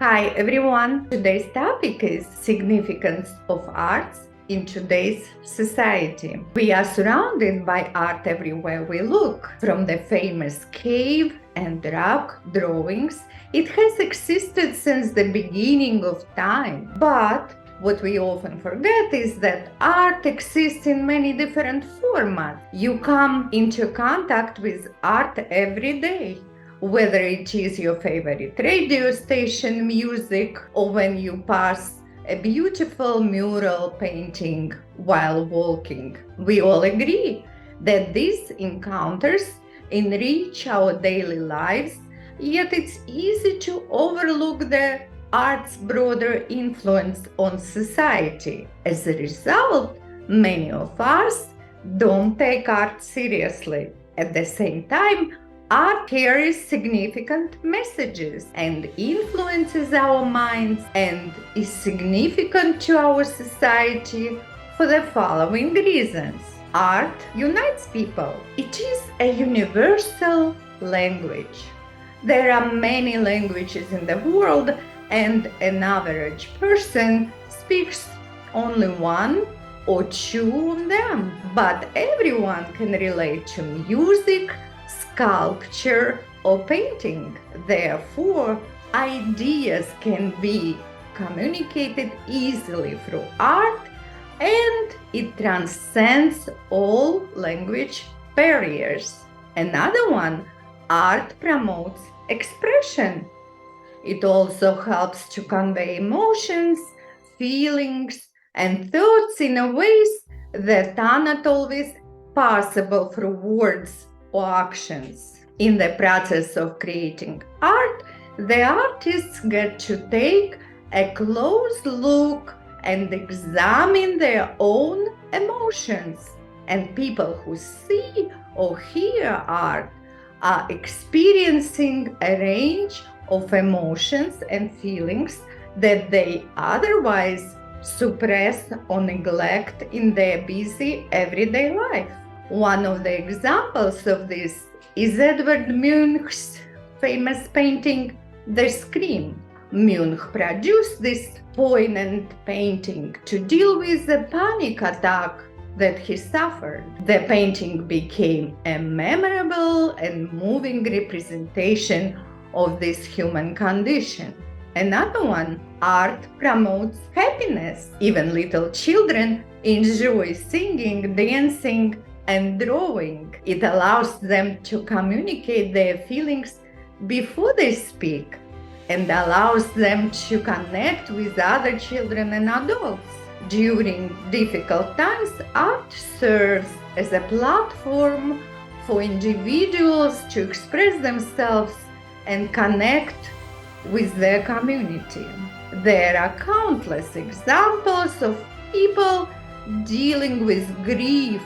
Hi everyone, today's topic is significance of arts in today's society. We are surrounded by art everywhere we look. From the famous cave and rock drawings, it has existed since the beginning of time. But what we often forget is that art exists in many different formats. You come into contact with art every day, whether it is your favorite radio station music or when you pass a beautiful mural painting while walking. We all agree that these encounters enrich our daily lives, yet it's easy to overlook the art's broader influence on society. As a result, many of us don't take art seriously. At the same time, art carries significant messages and influences our minds and is significant to our society for the following reasons. Art unites people. It is a universal language. There are many languages in the world, and an average person speaks only one or two of them. But everyone can relate to music, sculpture, or painting. Therefore, ideas can be communicated easily through art, and it transcends all language barriers. Another one, art promotes expression. It also helps to convey emotions, feelings, and thoughts in a ways that are not always possible through words or actions. In the process of creating art, the artists get to take a close look and examine their own emotions. And people who see or hear art are experiencing a range of emotions and feelings that they otherwise suppress or neglect in their busy everyday life. One of the examples of this is Edvard Munch's famous painting, The Scream. Munch produced this poignant painting to deal with the panic attack that he suffered. The painting became a memorable and moving representation of this human condition. Another one, art promotes happiness. Even little children enjoy singing, dancing, and drawing. It allows them to communicate their feelings before they speak and allows them to connect with other children and adults. During difficult times, art serves as a platform for individuals to express themselves and connect with their community. There are countless examples of people dealing with grief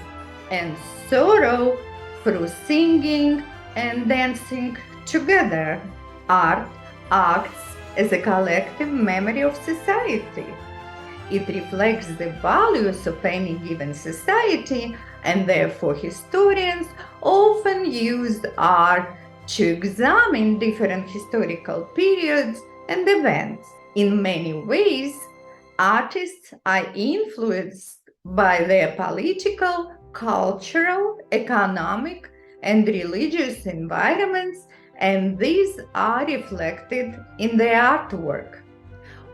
and sorrow through singing and dancing together. Art acts as a collective memory of society. It reflects the values of any given society, and therefore historians often use art to examine different historical periods and events. In many ways, artists are influenced by their political, cultural, economic, and religious environments, and these are reflected in their artwork.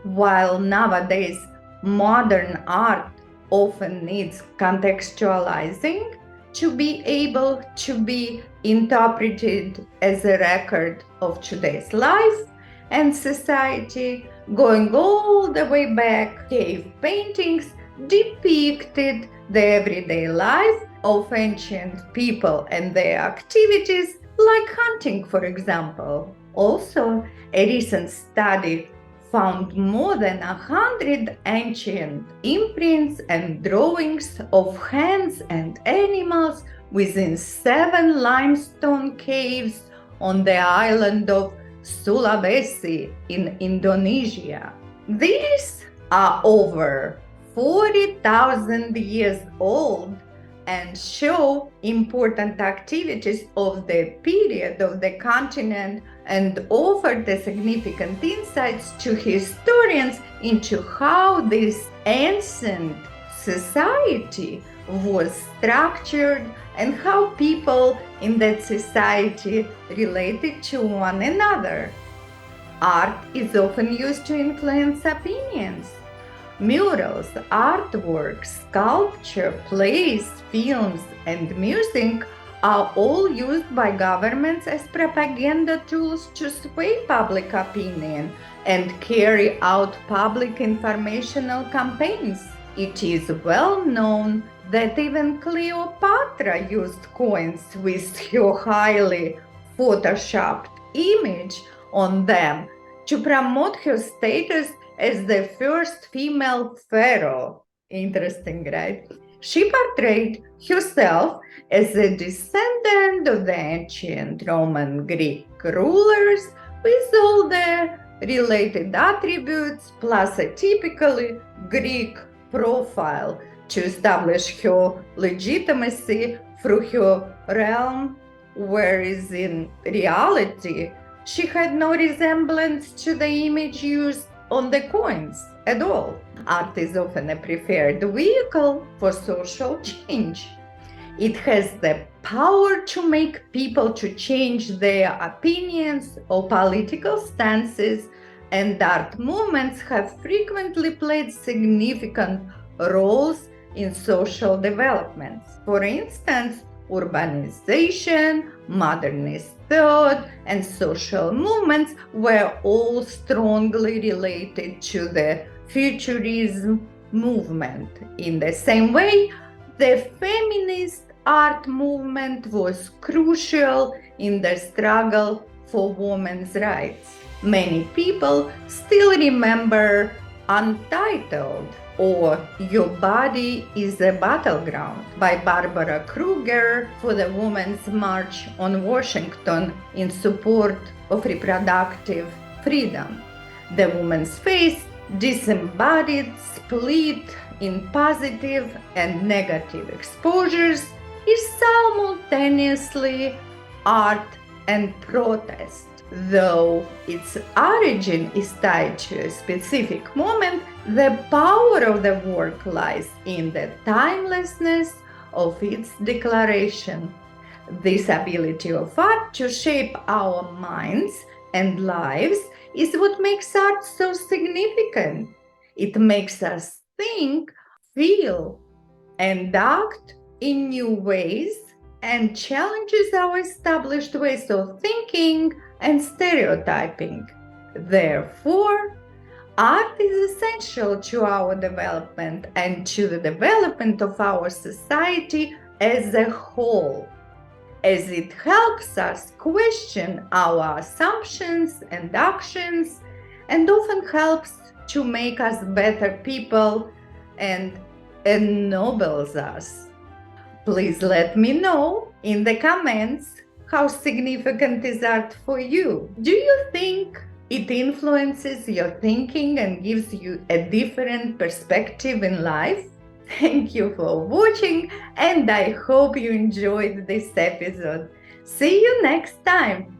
While nowadays modern art often needs contextualizing to be able to be interpreted as a record of today's life and society, going all the way back, cave paintings depicted the everyday life of ancient people and their activities, like hunting, for example. Also, a recent study found more than 100 ancient imprints and drawings of hands and animals within 7 limestone caves on the island of Sulawesi in Indonesia. These are over 40,000 years old and show important activities of the period of the continent and offer the significant insights to historians into how this ancient society was structured and how people in that society related to one another. Art is often used to influence opinions. Murals, artwork, sculpture, plays, films, and music are all used by governments as propaganda tools to sway public opinion and carry out public informational campaigns. It is well known that even Cleopatra used coins with her highly photoshopped image on them to promote her status as the first female pharaoh. Interesting, right? She portrayed herself as a descendant of the ancient Roman Greek rulers with all the related attributes plus a typically Greek profile to establish her legitimacy through her realm, whereas in reality, she had no resemblance to the image used on the coins at all. Art is often a preferred vehicle for social change. It has the power to make people to change their opinions or political stances, and art movements have frequently played significant roles in social developments. For instance, urbanization, modernist thought, and social movements were all strongly related to the futurism movement. In the same way, the feminist art movement was crucial in the struggle for women's rights. Many people still remember Untitled or Your Body is a Battleground by Barbara Kruger for the Women's March on Washington in support of reproductive freedom. The woman's face, disembodied, split in positive and negative exposures, is simultaneously art and protest. Though its origin is tied to a specific moment, the power of the work lies in the timelessness of its declaration. This ability of art to shape our minds and lives is what makes art so significant. It makes us think, feel, and act in new ways and challenges our established ways of thinking and stereotyping. Therefore, art is essential to our development and to the development of our society as a whole, as it helps us question our assumptions and actions and often helps to make us better people and ennobles us. Please let me know in the comments how significant is art for you. Do you think it influences your thinking and gives you a different perspective in life? Thank you for watching, and I hope you enjoyed this episode. See you next time.